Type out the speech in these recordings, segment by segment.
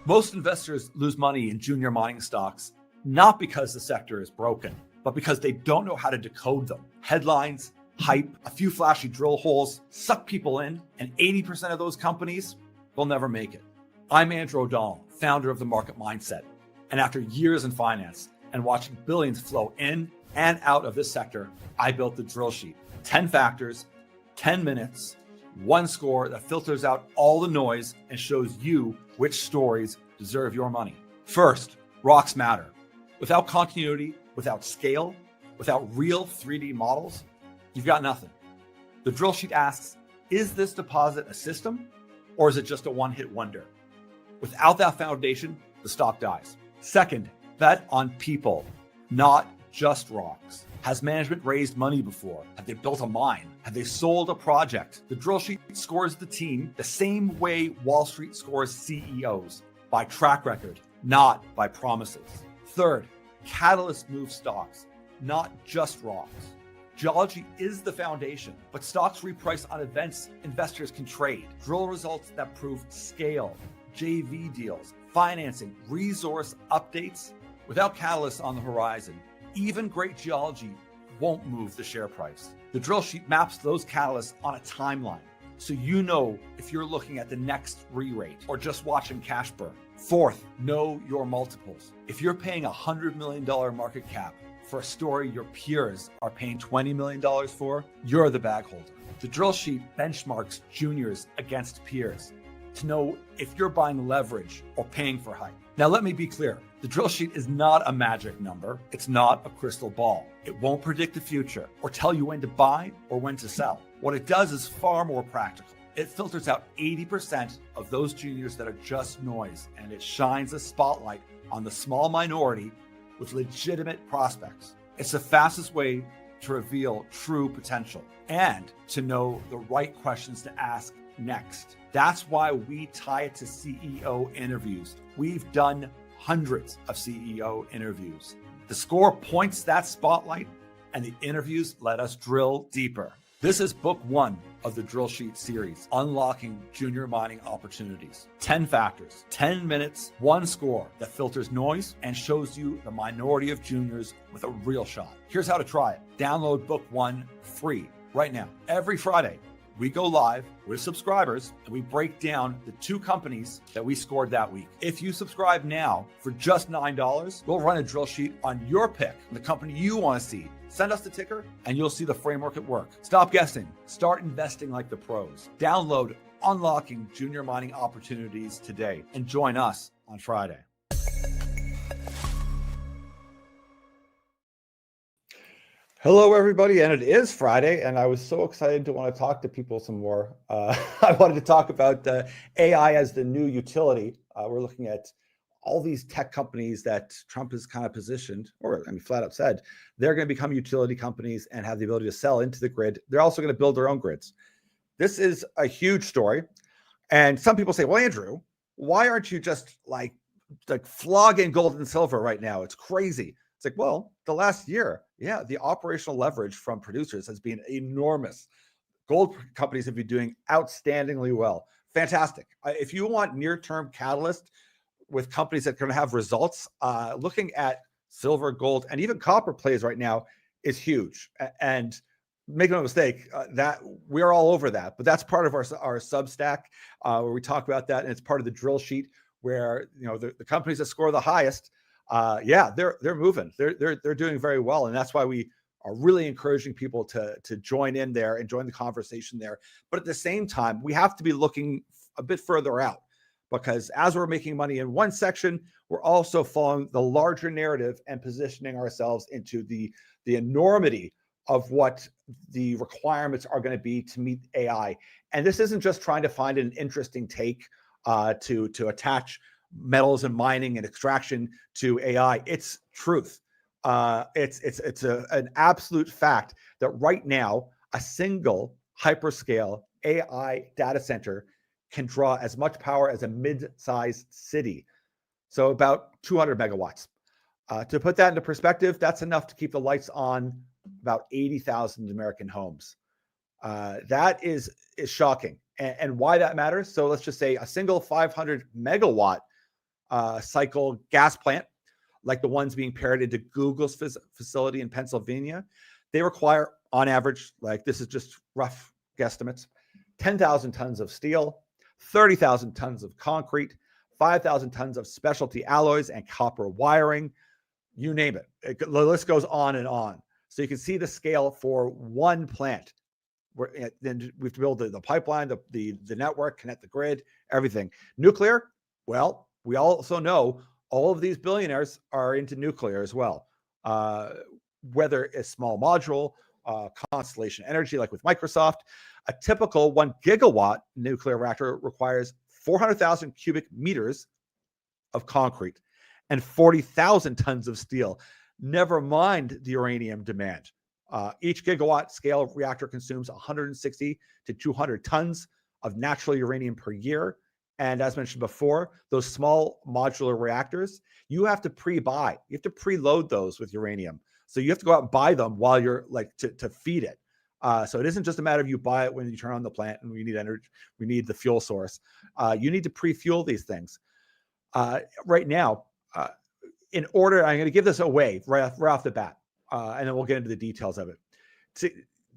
Most investors lose money in junior mining stocks, not because the sector is broken, but because they don't know how to decode them. Headlines, hype, a few flashy drill holes suck people in, and 80% of those companies will never make it. I'm Andrew O'Donnell, founder of The Market Mindset. And after years in finance and watching billions flow in and out of this sector, I built the drill sheet. 10 factors, 10 minutes, one score that filters out all the noise and shows you which stories deserve your money. First, rocks matter. Without continuity, without scale, without real 3D models, you've got nothing. The drill sheet asks, is this deposit a system or is it just a one-hit wonder? Without that foundation, the stock dies. Second, bet on people, not just rocks. Has management raised money before? Have they built a mine? Have they sold a project? The drill sheet scores the team the same way Wall Street scores CEOs, by track record, not by promises. Third, catalysts move stocks, not just rocks. Geology is the foundation, but stocks reprice on events investors can trade. Drill results that prove scale, JV deals, financing, resource updates. Without catalysts on the horizon, even great geology won't move the share price. The drill sheet maps those catalysts on a timeline, so you know if you're looking at the next re-rate or just watching cash burn. Fourth, know your multiples. If you're paying $100 million market cap for a story your peers are paying $20 million for, you're the bag holder. The drill sheet benchmarks juniors against peers to know if you're buying leverage or paying for hype. Now, let me be clear. The drill sheet is not a magic number. It's not a crystal ball. It won't predict the future or tell you when to buy or when to sell. What it does is far more practical. It filters out 80% of those juniors that are just noise, and it shines a spotlight on the small minority with legitimate prospects. It's the fastest way to reveal true potential and to know the right questions to ask next. That's why we tie it to CEO interviews. We've done hundreds of CEO interviews. The score points that spotlight, and the interviews let us drill deeper. This is book one of the Drill Sheet series, Unlocking Junior Mining Opportunities. 10 factors, 10 minutes, one score that filters noise and shows you the minority of juniors with a real shot. Here's how to try it. Download book one free right now. Every Friday, we go live with subscribers and we break down the 2 companies that we scored that week. If you subscribe now for just $9, we'll run a drill sheet on your pick, the company you want to see. Send us the ticker and you'll see the framework at work. Stop guessing. Start investing like the pros. Download Unlocking Junior Mining Opportunities today and join us on Friday. Hello, everybody, and it is Friday, and I was so excited to want to talk to people some more. I wanted to talk about AI as the new utility. We're looking at all these tech companies that Trump has kind of positioned, or flat out said, they're going to become utility companies and have the ability to sell into the grid. They're also going to build their own grids. This is a huge story, and some people say, well, Andrew, why aren't you just like flogging gold and silver right now? It's crazy. It's like, well, the last year, the operational leverage from producers has been enormous. Gold companies have been doing outstandingly well. Fantastic. If you want near-term catalyst with companies that can have results, looking at silver, gold, and even copper plays right now is huge. And make no mistake, that we're all over that. But that's part of our Substack where we talk about that, and it's part of the drill sheet where the companies that score the highest. They're moving. They're doing very well, and that's why we are really encouraging people to join in there and join the conversation there. But at the same time, we have to be looking a bit further out, because as we're making money in one section, we're also following the larger narrative and positioning ourselves into the enormity of what the requirements are going to be to meet AI. And this isn't just trying to find an interesting take to attach metals and mining and extraction to AI. It's truth. It's an absolute fact that right now a single hyperscale AI data center can draw as much power as a mid-sized city, so about 200 megawatts. To put that into perspective, that's enough to keep the lights on about 80,000 American homes. That is shocking, and why that matters. So let's just say a single 500 megawatt cycle gas plant, like the ones being paired into Google's facility in Pennsylvania, they require, on average, like this is just rough guesstimates, 10,000 tons of steel, 30,000 tons of concrete, 5,000 tons of specialty alloys and copper wiring, you name it. The list goes on and on. So you can see the scale for one plant. Then we have to build the pipeline, the network, connect the grid, everything. Nuclear, well, we also know all of these billionaires are into nuclear as well. Whether it's small module, constellation energy, like with Microsoft, a typical 1 gigawatt nuclear reactor requires 400,000 cubic meters of concrete and 40,000 tons of steel. Never mind the uranium demand. Each gigawatt scale reactor consumes 160 to 200 tons of natural uranium per year. And as mentioned before, those small modular reactors, you have to pre-buy. You have to preload those with uranium. So you have to go out and buy them while you're like to feed it. So it isn't just a matter of you buy it when you turn on the plant and we need energy, we need the fuel source. You need to pre-fuel these things. Right now, in order, I'm going to give this away right off the bat, and then we'll get into the details of it.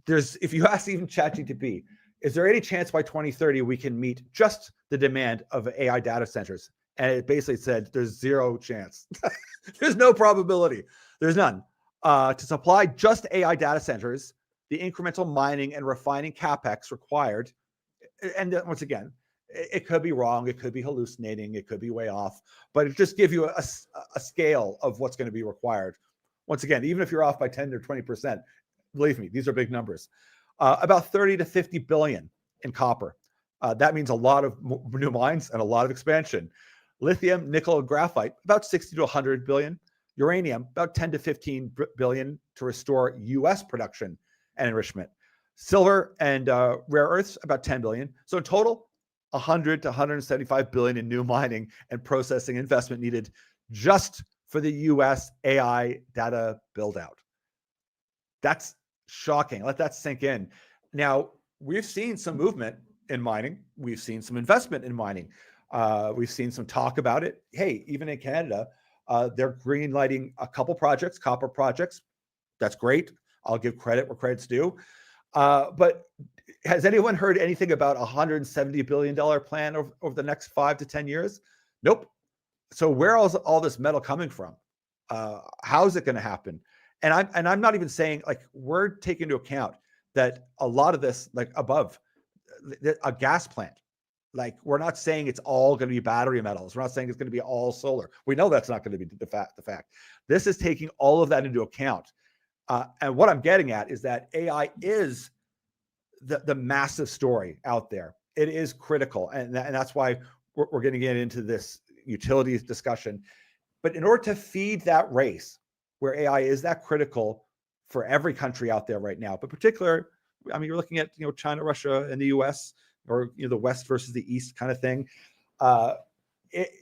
If you ask even ChatGPT, is there any chance by 2030 we can meet just the demand of AI data centers? And it basically said there's zero chance. There's no probability. There's none. To supply just AI data centers, the incremental mining and refining capex required, and once again, it could be wrong, it could be hallucinating, it could be way off, but it just gives you a scale of what's going to be required. Once again, even if you're off by 10 or 20%, believe me, these are big numbers. About 30 to 50 billion in copper. That means a lot of new mines and a lot of expansion. Lithium, nickel, and graphite, about 60 to 100 billion. Uranium, about 10 to 15 billion to restore US production and enrichment. Silver and rare earths, about 10 billion. So in total, 100 to 175 billion in new mining and processing investment needed just for the US AI data build out. That's shocking. Let that sink in. Now, we've seen some movement in mining. We've seen some investment in mining. We've seen some talk about it. Hey, even in Canada, they're green lighting a couple projects, copper projects. That's great. I'll give credit where credit's due. But has anyone heard anything about a $170 billion plan over the next 5 to 10 years? Nope. So where is all this metal coming from? How is it going to happen? And I'm not even saying, like, we're taking into account that a lot of this, like above a gas plant, like we're not saying it's all going to be battery metals. We're not saying it's going to be all solar. We know that's not going to be the fact. This is taking all of that into account. And what I'm getting at is that AI is the massive story out there. It is critical. And that's why we're going to get into this utilities discussion. But in order to feed that race where AI is that critical for every country out there right now, but particular, I mean, you're looking at, China, Russia, and the US, or, the West versus the East kind of thing.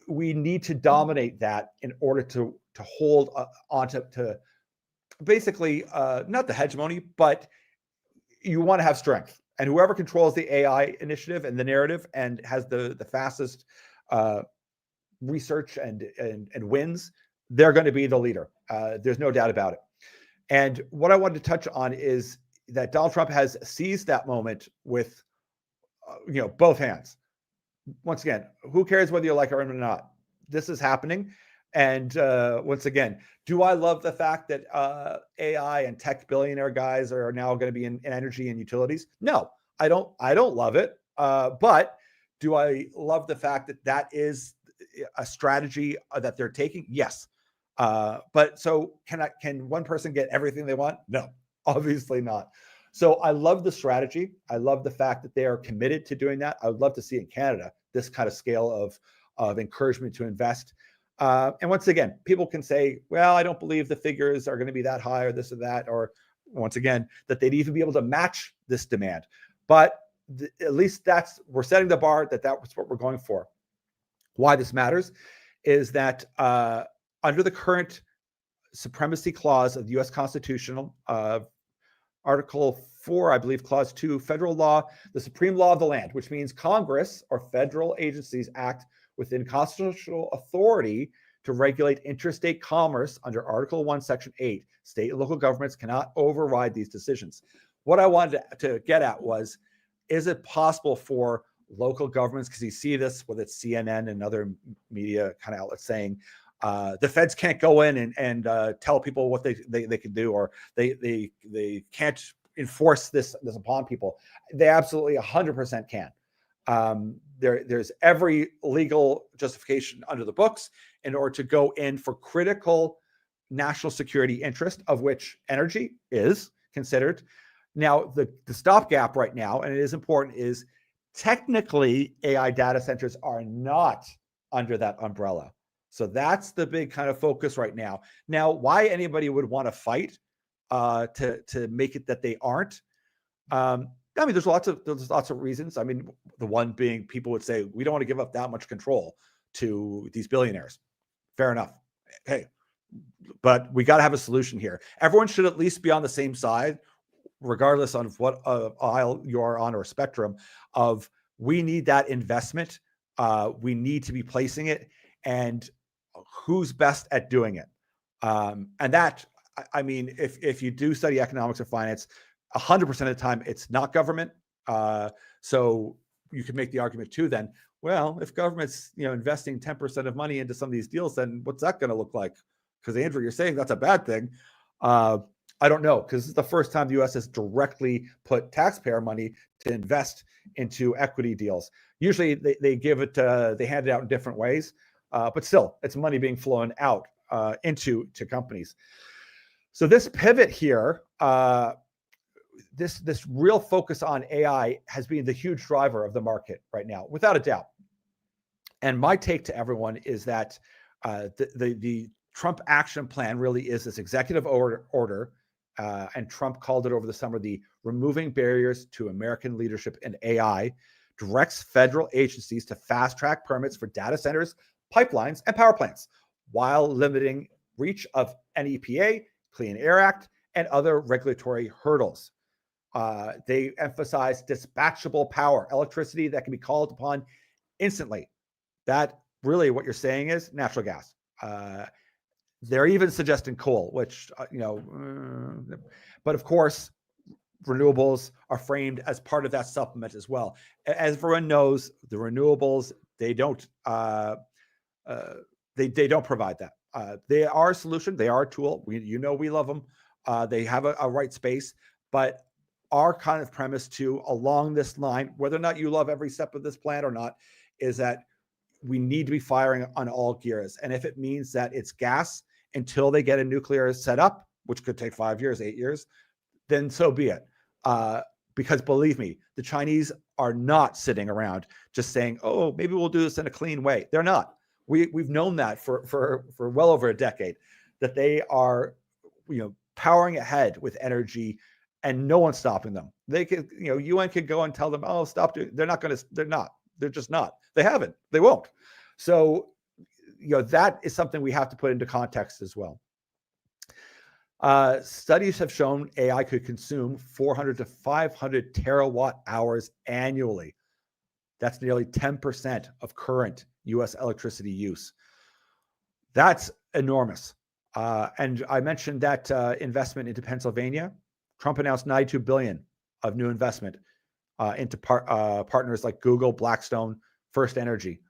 We need to dominate that in order to hold on to basically not the hegemony, but you want to have strength. And whoever controls the AI initiative and the narrative and has the fastest research and wins, they're going to be the leader. There's no doubt about it. And what I wanted to touch on is that Donald Trump has seized that moment with, both hands. Once again, who cares whether you like it or not? This is happening. And once again, do I love the fact that AI and tech billionaire guys are now going to be in energy and utilities? No, I don't love it. But do I love the fact that that is a strategy that they're taking? Yes. But so can one person get everything they want? No, obviously not. So I love the strategy. I love the fact that they are committed to doing that. I would love to see in Canada this kind of scale of encouragement to invest. And once again, people can say, well, I don't believe the figures are going to be that high or this or that, or once again, that they'd even be able to match this demand. But at least we're setting the bar that's what we're going for. Why this matters is that under the current supremacy clause of the U.S. Constitution, Article 4, I believe, Clause 2, federal law, the supreme law of the land, which means Congress or federal agencies act within constitutional authority to regulate interstate commerce under Article 1, Section 8. State and local governments cannot override these decisions. What I wanted to get at was, is it possible for local governments, because you see this, whether it's CNN and other media kind of outlets saying, the feds can't go in and tell people what they can do, or they can't enforce this upon people. They absolutely 100% can. There's every legal justification under the books in order to go in for critical national security interest, of which energy is considered. Now, the stopgap right now, and it is important, is technically AI data centers are not under that umbrella. So that's the big kind of focus right now. Now, why anybody would want to fight to make it that they aren't? I mean, there's lots of reasons. I mean, the one being, people would say, we don't want to give up that much control to these billionaires. Fair enough. Hey, but we got to have a solution here. Everyone should at least be on the same side, regardless of what aisle you are on or spectrum, of we need that investment. We need to be placing it, and who's best at doing it. And that, I mean, if you do study economics or finance, 100% of the time, it's not government. So you could make the argument too, then, well, if government's, investing 10% of money into some of these deals, then what's that going to look like? Because Andrew, you're saying that's a bad thing. I don't know, because this is the first time the U.S. has directly put taxpayer money to invest into equity deals. Usually they give it, they hand it out in different ways, but still, it's money being flown out into companies. So this pivot here, this real focus on AI has been the huge driver of the market right now, without a doubt. And my take to everyone is that the Trump action plan really is this executive order, and Trump called it over the summer the Removing Barriers to American Leadership in AI, directs federal agencies to fast-track permits for data centers, pipelines, and power plants, while limiting reach of NEPA, Clean Air Act, and other regulatory hurdles. They emphasize dispatchable power, electricity that can be called upon instantly. That really, what you're saying is natural gas. They're even suggesting coal, which, but of course, renewables are framed as part of that supplement as well. As everyone knows, the renewables, they don't provide that. They are a solution. They are a tool. We love them. They have a right space, but our kind of premise too, along this line, whether or not you love every step of this plan or not, is that we need to be firing on all gears. And if it means that it's gas until they get a nuclear set up, which could take 5 years, 8 years, then so be it. Because believe me, the Chinese are not sitting around just saying, oh, maybe we'll do this in a clean way. They're not. We've known that for well over a decade, that they are, powering ahead with energy, and no one's stopping them. They could, UN could go and tell them, oh, stop doing. They're just not. They haven't. They won't. So, that is something we have to put into context as well. Studies have shown AI could consume 400 to 500 terawatt hours annually. That's nearly 10% of current U.S. electricity use. That's enormous. And I mentioned that investment into Pennsylvania. Trump announced $92 billion of new investment into partners like Google, Blackstone, First Energy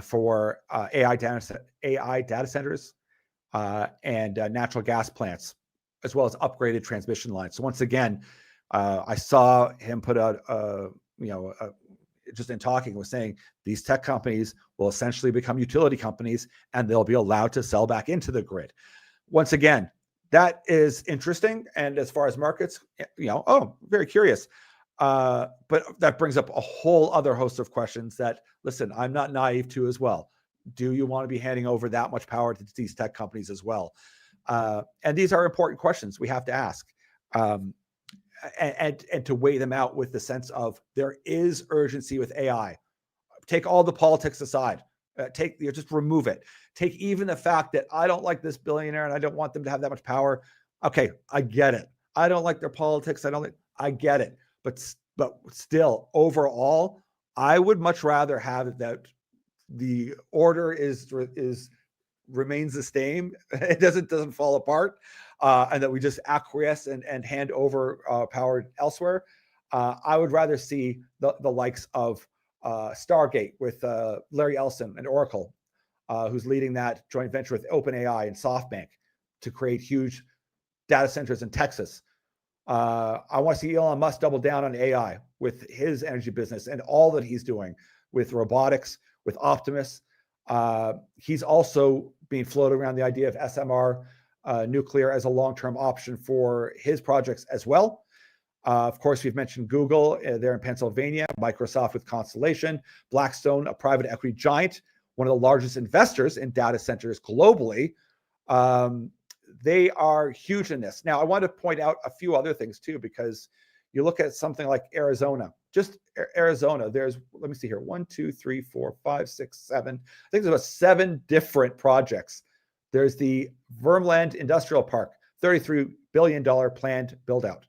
for AI data centers and natural gas plants, as well as upgraded transmission lines. So once again, I saw him put out, just in talking, was saying these tech companies will essentially become utility companies, and they'll be allowed to sell back into the grid. Once again, that is interesting. And as far as markets, very curious. But that brings up a whole other host of questions that, listen, I'm not naive to as well. Do you want to be handing over that much power to these tech companies as well? And these are important questions we have to ask, and to weigh them out with the sense of there is urgency with AI. Take all the politics aside. Just remove it. Take even the fact that I don't like this billionaire and I don't want them to have that much power. Okay, I get it. I don't like their politics. I get it. But still, overall, I would much rather have that the order remains the same. It doesn't fall apart, and that we just acquiesce and hand over power elsewhere. I would rather see the likes of Stargate with Larry Ellison and Oracle, who's leading that joint venture with OpenAI and SoftBank to create huge data centers in Texas. I want to see Elon Musk double down on AI with his energy business and all that he's doing with robotics, with Optimus. He's also being floated around the idea of SMR nuclear as a long-term option for his projects as well. Of course, we've mentioned Google there in Pennsylvania, Microsoft with Constellation, Blackstone, a private equity giant, one of the largest investors in data centers globally. They are huge in this. Now, I want to point out a few other things too, because you look at something like Arizona, just Arizona, there's, let me see here, 1, 2, 3, 4, 5, 6, 7. I think there's about 7 different projects. There's the Vermland Industrial Park, $33 billion planned build out.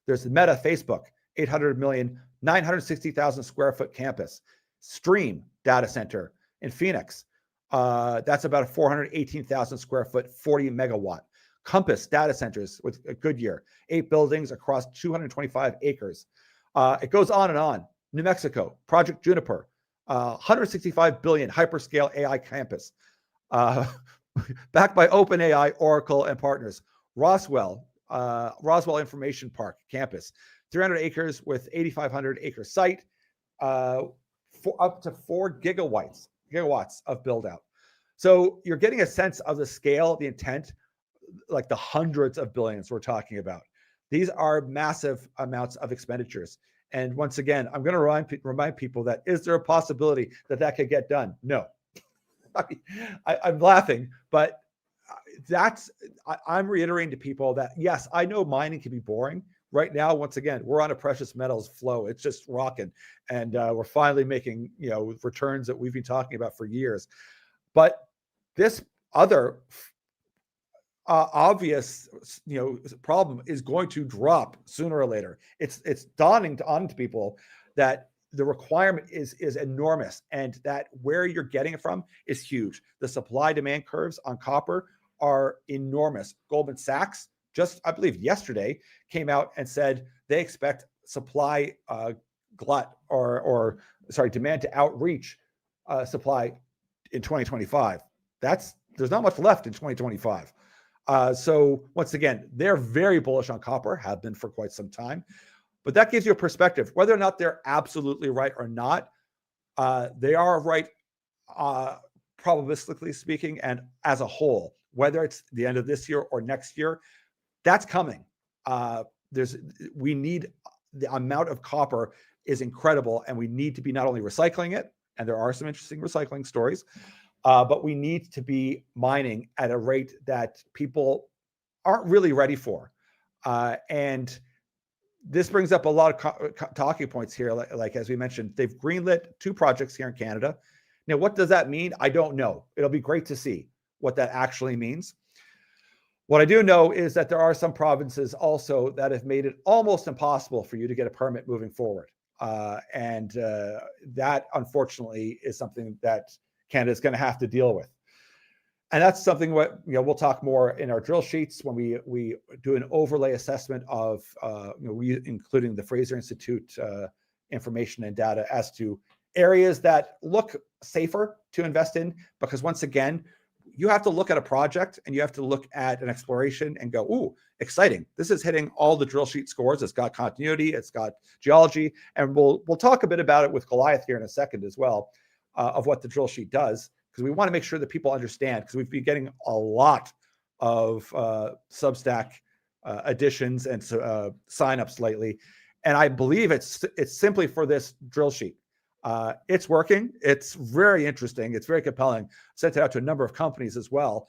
There's the Meta Facebook, 800 million, 960,000 square foot campus. Stream data center in Phoenix. That's about a 418,000 square foot, 40 megawatt. Compass data centers with a Goodyear, 8 buildings across 225 acres. It goes on and on. New Mexico, Project Juniper, 165 billion hyperscale AI campus, backed by OpenAI, Oracle, and partners. Roswell Information Park campus, 300 acres with 8,500 acre site, up to 4 gigawatts of build out. So you're getting a sense of the scale, the intent, like the hundreds of billions we're talking about. These are massive amounts of expenditures. And once again, I'm going to remind people that, is there a possibility that could get done? No. I'm laughing, but I'm reiterating to people that, yes, I know mining can be boring. Right now, once again, we're on a precious metals flow. It's just rocking. And we're finally making, returns that we've been talking about for years. But this other obvious, problem is going to drop sooner or later. It's dawning on to people that the requirement is enormous, and that where you're getting it from is huge. The supply demand curves on copper are enormous. Goldman Sachs just, I believe yesterday, came out and said they expect supply demand to outreach supply in 2025. There's not much left in 2025. So once again, they're very bullish on copper, have been for quite some time. But that gives you a perspective. Whether or not they're absolutely right or not, they are right, probabilistically speaking, and as a whole. Whether it's the end of this year or next year, that's coming. We need, the amount of copper is incredible, and we need to be not only recycling it, and there are some interesting recycling stories, but we need to be mining at a rate that people aren't really ready for. And this brings up a lot of talking points here. Like, as we mentioned, they've greenlit 2 projects here in Canada. Now, what does that mean? I don't know. It'll be great to see what that actually means. What I do know is that there are some provinces also that have made it almost impossible for you to get a permit moving forward. And that, unfortunately, is something that Canada is going to have to deal with. And that's something we'll talk more in our drill sheets when we do an overlay assessment of, including the Fraser Institute information and data as to areas that look safer to invest in. Because once again, you have to look at a project and you have to look at an exploration and go, ooh, exciting. This is hitting all the drill sheet scores. It's got continuity, it's got geology. And we'll talk a bit about it with Goliath here in a second as well, of what the drill sheet does, because we want to make sure that people understand, because we've been getting a lot of Substack additions and signups lately. And I believe it's simply for this drill sheet. It's working. It's very interesting. It's very compelling. Sent it out to a number of companies as well.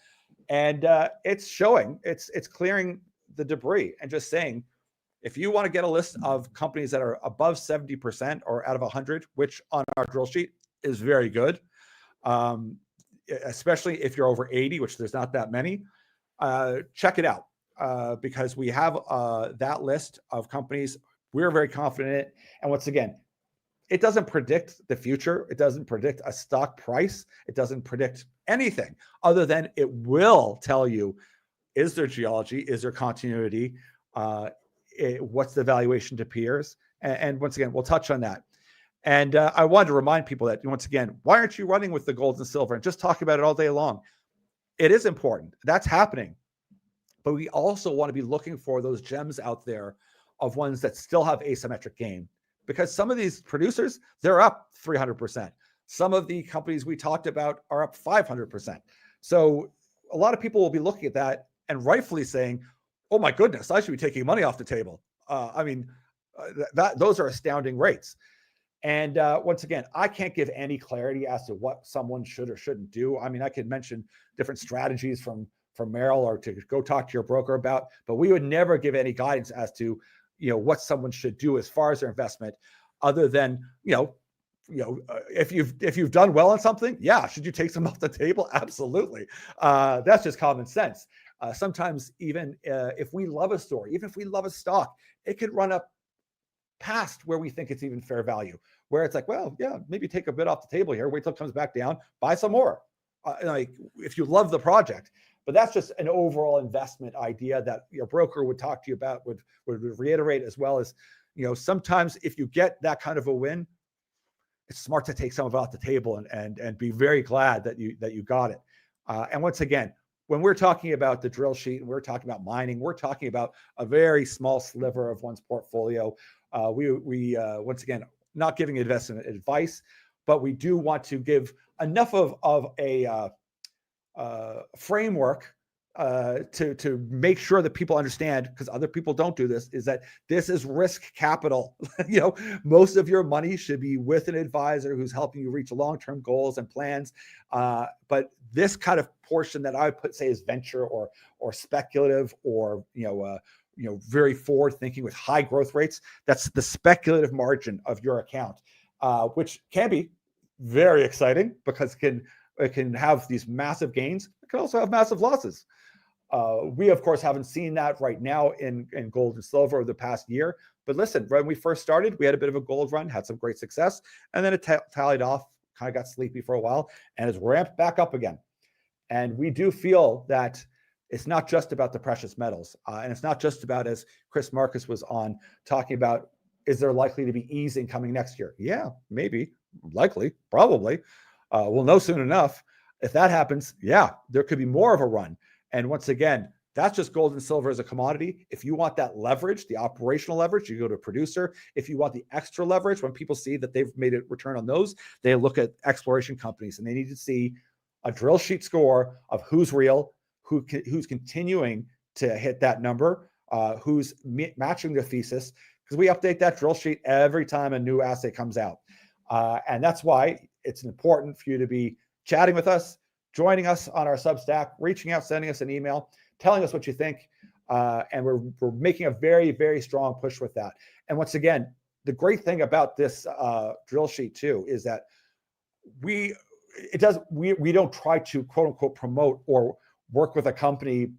And it's showing, it's clearing the debris and just saying, if you want to get a list of companies that are above 70% or out of 100, which on our drill sheet is very good, especially if you're over 80, which there's not that many, check it out, because we have that list of companies. We're very confident in it. And once again, it doesn't predict the future. It doesn't predict a stock price. It doesn't predict anything other than it will tell you, is there geology? Is there continuity? What's the valuation to peers? And once again, we'll touch on that. And I wanted to remind people that, once again, why aren't you running with the gold and silver and just talk about it all day long? It is important. That's happening. But we also want to be looking for those gems out there of ones that still have asymmetric gain. Because some of these producers, they're up 300%. Some of the companies we talked about are up 500%. So a lot of people will be looking at that and rightfully saying, oh my goodness, I should be taking money off the table. Those are astounding rates. And once again, I can't give any clarity as to what someone should or shouldn't do. I mean, I could mention different strategies from Merrill or to go talk to your broker about, but we would never give any guidance as to, what someone should do as far as their investment, other than, if you've done well on something, yeah, should you take some off the table? Absolutely. That's just common sense. Sometimes even if we love a story, even if we love a stock, it could run up past where we think it's even fair value, where it's like, well, yeah, maybe take a bit off the table here, wait till it comes back down, buy some more. Like if you love the project. But that's just an overall investment idea that your broker would talk to you about, would reiterate, as well as, sometimes if you get that kind of a win, it's smart to take some of it off the table and be very glad that you got it. And once again, when we're talking about the drill sheet and we're talking about mining, we're talking about a very small sliver of one's portfolio. We once again, not giving investment advice, but we do want to give enough of a framework to make sure that people understand, because other people don't do this, is that this is risk capital. Most of your money should be with an advisor who's helping you reach long-term goals and plans. But this kind of portion that I would say is venture or speculative or very forward thinking with high growth rates, that's the speculative margin of your account, which can be very exciting because it can have these massive gains. It can also have massive losses. We, of course, haven't seen that right now in gold and silver over the past year. But listen, when we first started, we had a bit of a gold run, had some great success, and then it tallied off, kind of got sleepy for a while, and it's ramped back up again. And we do feel that it's not just about the precious metals. And it's not just about, as Chris Marcus was on, talking about, is there likely to be easing coming next year? Yeah, maybe, likely, probably. We'll know soon enough. If that happens, yeah, there could be more of a run. And once again, that's just gold and silver as a commodity. If you want that leverage, the operational leverage, you go to a producer. If you want the extra leverage, when people see that they've made a return on those, they look at exploration companies and they need to see a drill sheet score of who's real, who's continuing to hit that number, who's matching the thesis, because we update that drill sheet every time a new assay comes out. And that's why it's important for you to be chatting with us, joining us on our Substack, reaching out, sending us an email, telling us what you think. And we're making a very, very strong push with that. And once again, the great thing about this drill sheet too is that we don't try to quote unquote promote or work with a company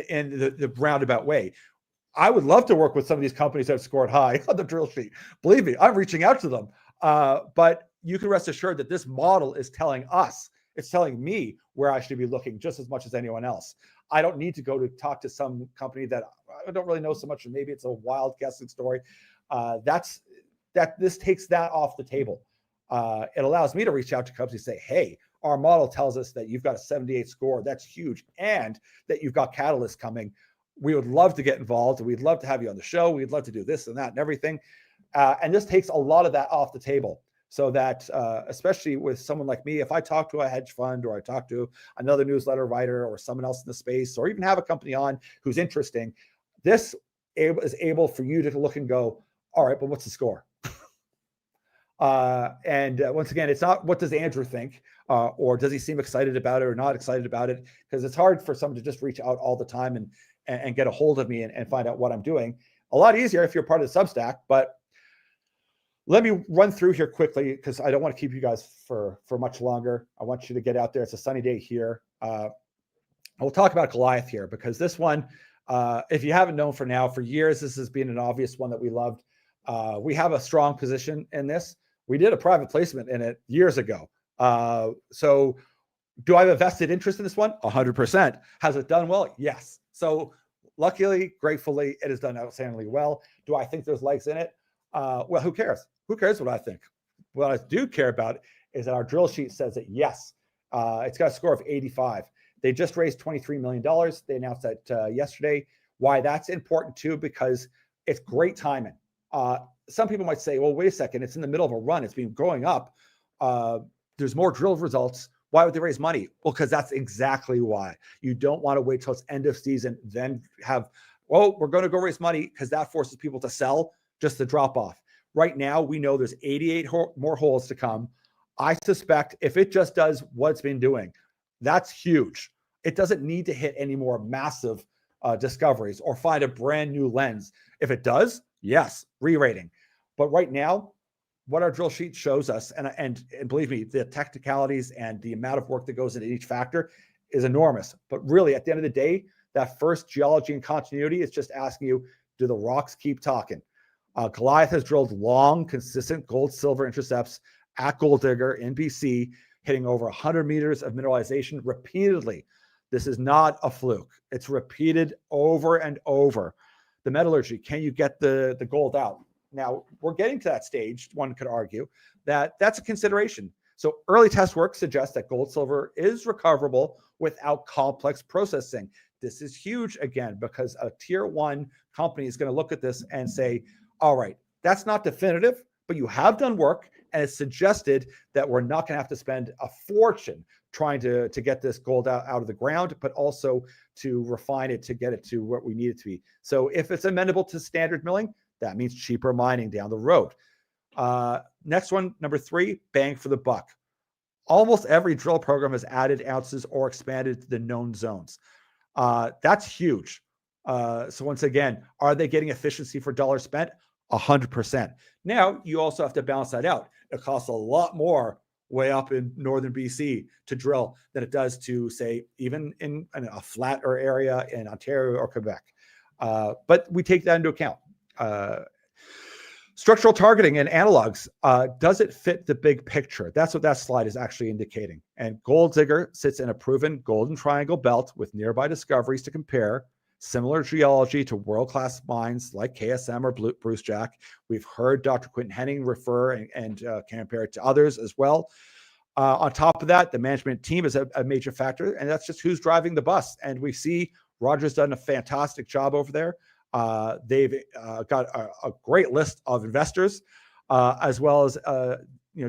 in the roundabout way. I would love to work with some of these companies that have scored high on the drill sheet. Believe me, I'm reaching out to them. But you can rest assured that this model is telling us, it's telling me where I should be looking just as much as anyone else. I don't need to go to talk to some company that I don't really know so much, and maybe it's a wild guessing story. This takes that off the table. It allows me to reach out to companies and say, hey, our model tells us that you've got a 78 score. That's huge. And that you've got catalysts coming. We would love to get involved. And we'd love to have you on the show. We'd love to do this and that and everything. And this takes a lot of that off the table, so that especially with someone like me, if I talk to a hedge fund or I talk to another newsletter writer or someone else in the space, or even have a company on who's interesting, this is able for you to look and go, all right, but what's the score? Once again, it's not what does Andrew think, or does he seem excited about it or not excited about it? Because it's hard for someone to just reach out all the time and get a hold of me and find out what I'm doing. A lot easier if you're part of the Substack, but let me run through here quickly because I don't want to keep you guys for much longer. I want you to get out there. It's a sunny day here. We'll talk about Goliath here because this one, if you haven't known for years, this has been an obvious one that we loved. We have a strong position in this. We did a private placement in it years ago. So do I have a vested interest in this one? 100%. Has it done well? Yes. So luckily, gratefully, it has done outstandingly well. Do I think there's legs in it? Well, who cares? Who cares what I think? What I do care about is that our drill sheet says that yes, it's got a score of 85. They just raised $23 million. They announced that yesterday. Why that's important too, because it's great timing. Some people might say, well, wait a second, it's in the middle of a run. It's been going up. There's more drill results. Why would they raise money? Well, because that's exactly why. You don't want to wait till it's end of season, then have, well, we're going to go raise money, because that forces people to sell just to drop off. Right now, we know there's 88 more holes to come. I suspect if it just does what it's been doing, that's huge. It doesn't need to hit any more massive discoveries or find a brand new lens. If it does, yes, re-rating. But right now, what our drill sheet shows us, and believe me, the technicalities and the amount of work that goes into each factor is enormous. But really, at the end of the day, that first geology and continuity is just asking you, do the rocks keep talking? Goliath has drilled long, consistent gold-silver intercepts at Gold Digger in BC, hitting over 100 meters of mineralization repeatedly. This is not a fluke. It's repeated over and over. The metallurgy, can you get the gold out? Now, we're getting to that stage, one could argue, that that's a consideration. So early test work suggests that gold silver is recoverable without complex processing. This is huge, again, because a tier one company is going to look at this and say, all right, that's not definitive, but you have done work, and it's suggested that we're not going to have to spend a fortune trying to get this gold out of the ground, but also to refine it to get it to what we need it to be. So if it's amenable to standard milling, that means cheaper mining down the road. Next one, number 3, bang for the buck. Almost every drill program has added ounces or expanded the known zones. That's huge. So once again, are they getting efficiency for dollars spent? 100%. Now, you also have to balance that out. It costs a lot more way up in northern BC to drill than it does to, say, even in a flatter area in Ontario or Quebec. But we take that into account. Structural targeting and analogs, does it fit the big picture? That's what that slide is actually indicating. And Gold Digger sits in a proven golden triangle belt with nearby discoveries to compare, similar geology to world-class mines like KSM or Bruce Jack. We've heard Dr. Quinton Henning refer and compare it to others as well. On top of that, the management team is a major factor, and that's just who's driving the bus. And we see Roger's done a fantastic job over there. They've got a great list of investors, as well as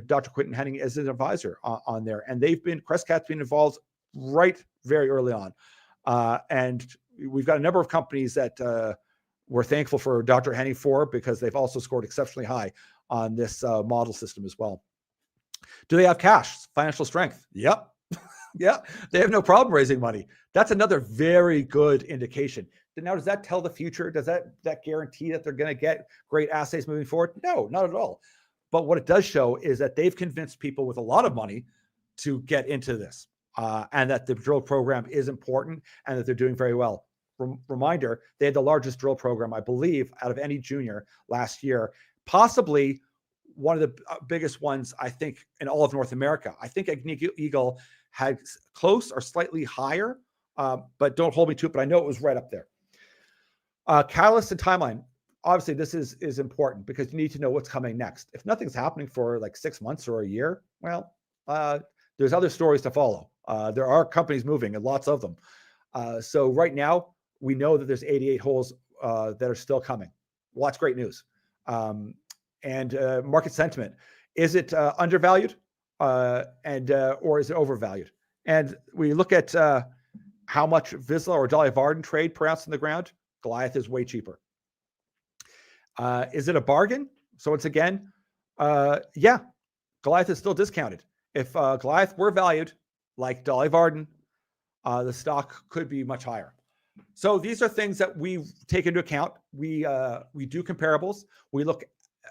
Dr. Quinton Henning is an advisor on there, and Crescat's been involved right very early on, and we've got a number of companies that we're thankful for Dr. Henning for, because they've also scored exceptionally high on this model system as well. Do they have cash, financial strength? Yep. Yeah, they have no problem raising money. That's another very good indication. Now, does that tell the future? Does that guarantee that they're going to get great assays moving forward? No, not at all. But what it does show is that they've convinced people with a lot of money to get into this, and that the drill program is important and that they're doing very well. Reminder, they had the largest drill program, I believe, out of any junior last year, possibly one of the biggest ones, I think, in all of North America. I think Eagle had close or slightly higher, but don't hold me to it, but I know it was right up there. Catalyst and timeline. Obviously, this is important because you need to know what's coming next. If nothing's happening for like 6 months or a year, well, there's other stories to follow. There are companies moving, and lots of them. So right now, we know that there's 88 holes that are still coming. Well, that's great news. And market sentiment. Is it undervalued or is it overvalued? And we look at how much Vizsla or Dolly Varden trade per ounce in the ground. Goliath is way cheaper. Is it a bargain? So once again, yeah, Goliath is still discounted. If Goliath were valued like Dolly Varden, the stock could be much higher. So these are things that we take into account. We do comparables. We look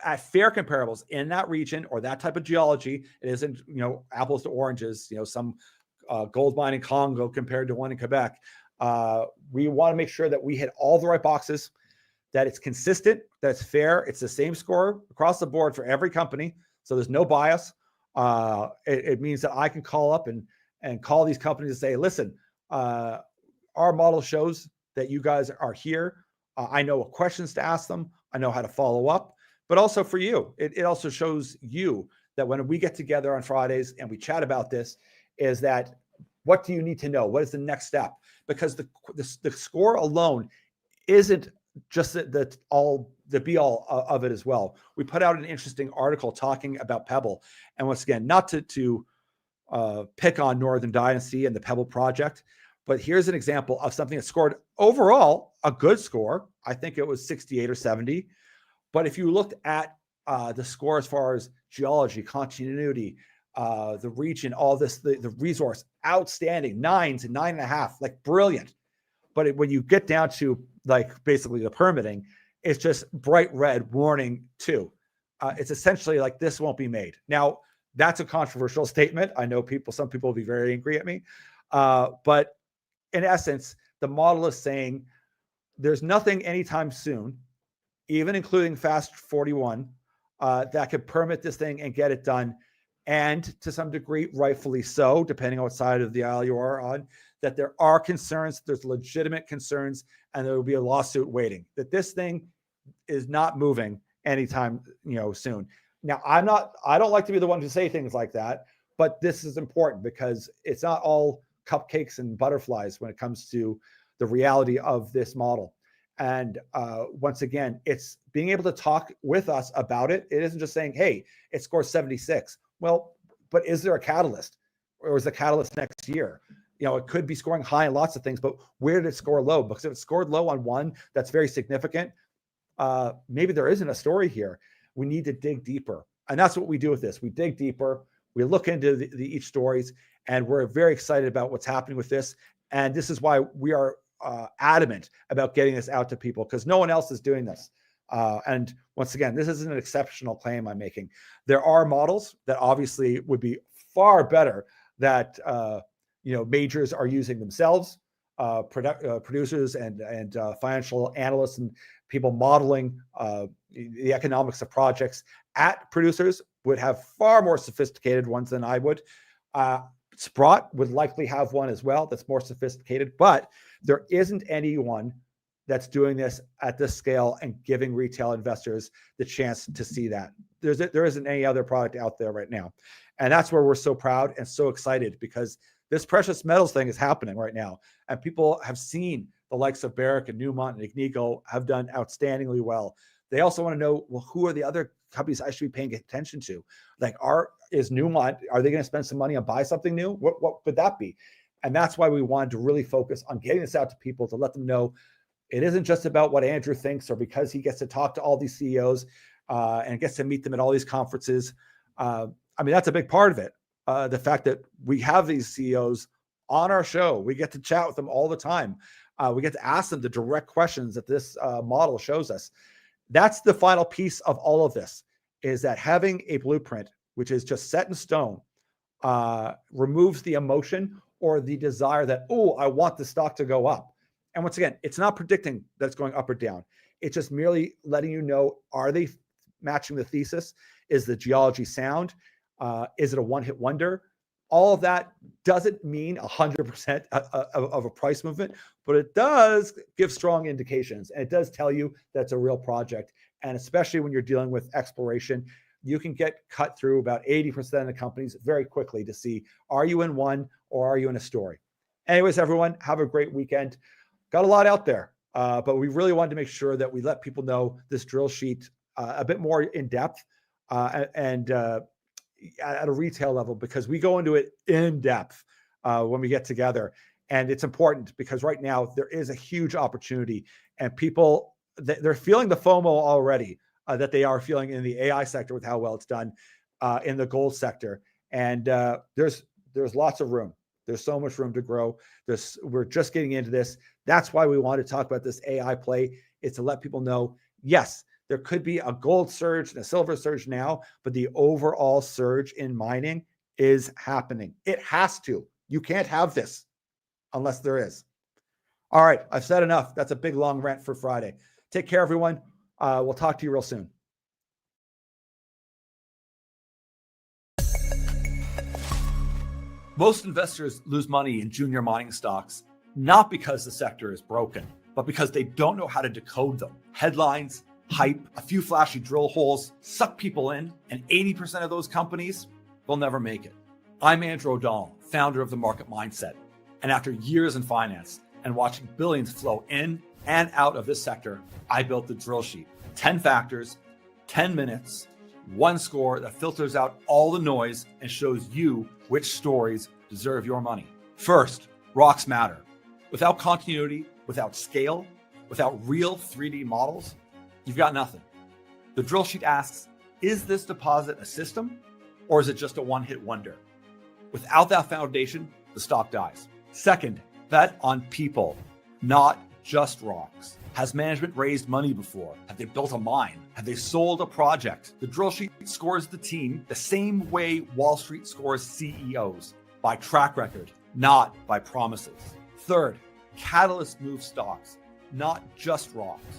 at fair comparables in that region or that type of geology. It isn't, apples to oranges, some gold mine in Congo compared to one in Quebec. We want to make sure that we hit all the right boxes. that it's consistent, that it's fair. It's the same score across the board for every company. So there's no bias. It means that I can call up and call these companies and say, listen, our model shows that you guys are here. I know what questions to ask them. I know how to follow up. But also for you, it also shows you that when we get together on Fridays and we chat about this, is that what do you need to know? What is the next step? Because the score alone isn't just the be all of it as well. We put out an interesting article talking about Pebble, and once again, not to pick on Northern Dynasty and the Pebble project, but here's an example of something that scored overall a good score. I think it was 68 or 70. But if you looked at the score as far as geology, continuity, the region, all this, the resource, outstanding, 9s and 9.5, like brilliant. But when you get down to like basically the permitting, it's just bright red warning 2. It's essentially like this won't be made. Now, that's a controversial statement. I know some people will be very angry at me. But in essence, the model is saying there's nothing anytime soon, even including Fast 41, that could permit this thing and get it done. And to some degree, rightfully so, depending on what side of the aisle you are on, that there are concerns, there's legitimate concerns, and there will be a lawsuit waiting, that this thing is not moving anytime soon. Now, I don't like to be the one to say things like that, but this is important because it's not all cupcakes and butterflies when it comes to the reality of this model. And once again, it's being able to talk with us about it. It isn't just saying, hey, it scores 76. Well, but is there a catalyst? Or is the catalyst next year? It could be scoring high in lots of things, but where did it score low? Because if it scored low on one, that's very significant. Maybe there isn't a story here. We need to dig deeper. And that's what we do with this. We dig deeper. We look into each stories, and we're very excited about what's happening with this. And this is why we are adamant about getting this out to people, because no one else is doing this. And once again, this isn't an exceptional claim I'm making. There are models that obviously would be far better that majors are using themselves, producers and financial analysts and people modeling the economics of projects at producers would have far more sophisticated ones than I would. Sprott would likely have one as well that's more sophisticated, but there isn't anyone that's doing this at this scale and giving retail investors the chance to see that. There isn't any other product out there right now. And that's where we're so proud and so excited, because this precious metals thing is happening right now. And people have seen the likes of Barrick and Newmont and Agnico have done outstandingly well. They also want to know, well, who are the other companies I should be paying attention to? Like, is Newmont, are they going to spend some money on buy something new? What could that be? And that's why we wanted to really focus on getting this out to people, to let them know it isn't just about what Andrew thinks, or because he gets to talk to all these CEOs and gets to meet them at all these conferences. That's a big part of it. The fact that we have these CEOs on our show, we get to chat with them all the time. We get to ask them the direct questions that this model shows us. That's the final piece of all of this, is that having a blueprint, which is just set in stone, removes the emotion or the desire that, I want the stock to go up. And once again, it's not predicting that it's going up or down. It's just merely letting you know, are they matching the thesis? Is the geology sound? Is it a one-hit wonder? All of that doesn't mean 100% of a price movement, but it does give strong indications. And it does tell you that's a real project. And especially when you're dealing with exploration, you can get cut through about 80% of the companies very quickly to see, are you in one or are you in a story? Anyways, everyone, have a great weekend. Got a lot out there, but we really wanted to make sure that we let people know this drill sheet a bit more in depth and at a retail level, because we go into it in depth when we get together. And it's important because right now there is a huge opportunity, and people, they're feeling the FOMO already that they are feeling in the AI sector with how well it's done in the gold sector. And there's lots of room. There's so much room to grow. We're just getting into this. That's why we want to talk about this AI play, is to let people know, yes, there could be a gold surge and a silver surge now, but the overall surge in mining is happening. It has to. You can't have this unless there is. All right, I've said enough. That's a big, long rant for Friday. Take care, everyone. We'll talk to you real soon. Most investors lose money in junior mining stocks, not because the sector is broken, but because they don't know how to decode them. Headlines, hype, a few flashy drill holes suck people in, and 80% of those companies will never make it. I'm Andrew O'Donnell, founder of The Market Mindset. And after years in finance and watching billions flow in and out of this sector, I built the drill sheet. 10 factors, 10 minutes, one score that filters out all the noise and shows you which stories deserve your money. First, rocks matter. Without continuity, without scale, without real 3D models, you've got nothing. The drill sheet asks, is this deposit a system or is it just a one-hit wonder? Without that foundation, the stock dies. Second, bet on people, not just rocks. Has management raised money before? Have they built a mine? Have they sold a project? The drill sheet scores the team the same way Wall Street scores CEOs, by track record, not by promises. Third, catalyst move stocks, not just rocks.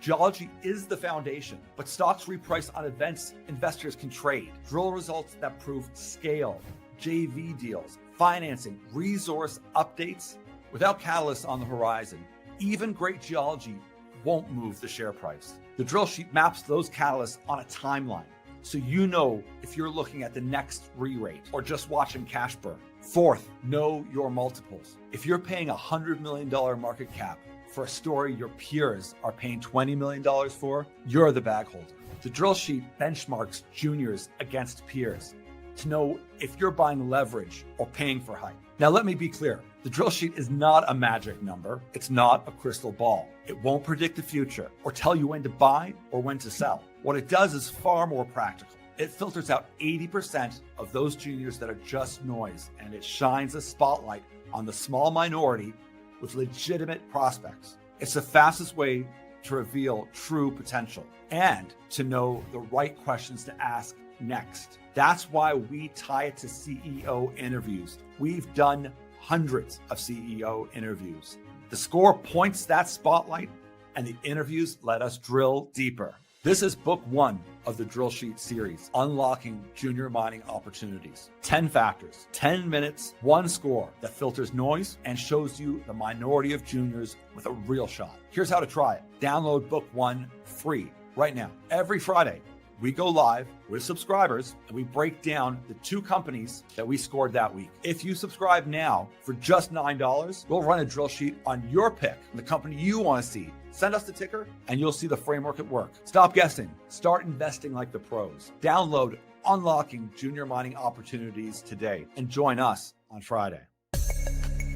Geology is the foundation, but stocks reprice on events investors can trade. Drill results that prove scale, JV deals, financing, resource updates. Without catalysts on the horizon, even great geology won't move the share price. The drill sheet maps those catalysts on a timeline, so you know if you're looking at the next re-rate or just watching cash burn. Fourth, know your multiples. If you're paying $100 million market cap for a story your peers are paying $20 million for, you're the bag holder. The drill sheet benchmarks juniors against peers to know if you're buying leverage or paying for hype. Now, let me be clear. The drill sheet is not a magic number. It's not a crystal ball. It won't predict the future or tell you when to buy or when to sell. What it does is far more practical. It filters out 80% of those juniors that are just noise, and it shines a spotlight on the small minority with legitimate prospects. It's the fastest way to reveal true potential and to know the right questions to ask next. That's why we tie it to CEO interviews. We've done hundreds of CEO interviews. The score points that spotlight, and the interviews let us drill deeper. This is book 1 of the Drill Sheet series, Unlocking Junior Mining Opportunities. 10 factors, 10 minutes, one score that filters noise and shows you the minority of juniors with a real shot. Here's how to try it. Download book 1 free right now. Every Friday, we go live with subscribers and we break down the 2 companies that we scored that week. If you subscribe now for just $9, we'll run a drill sheet on your pick, the company you want to see. Send us the ticker and you'll see the framework at work. Stop guessing. Start investing like the pros. Download Unlocking Junior Mining Opportunities today and join us on Friday.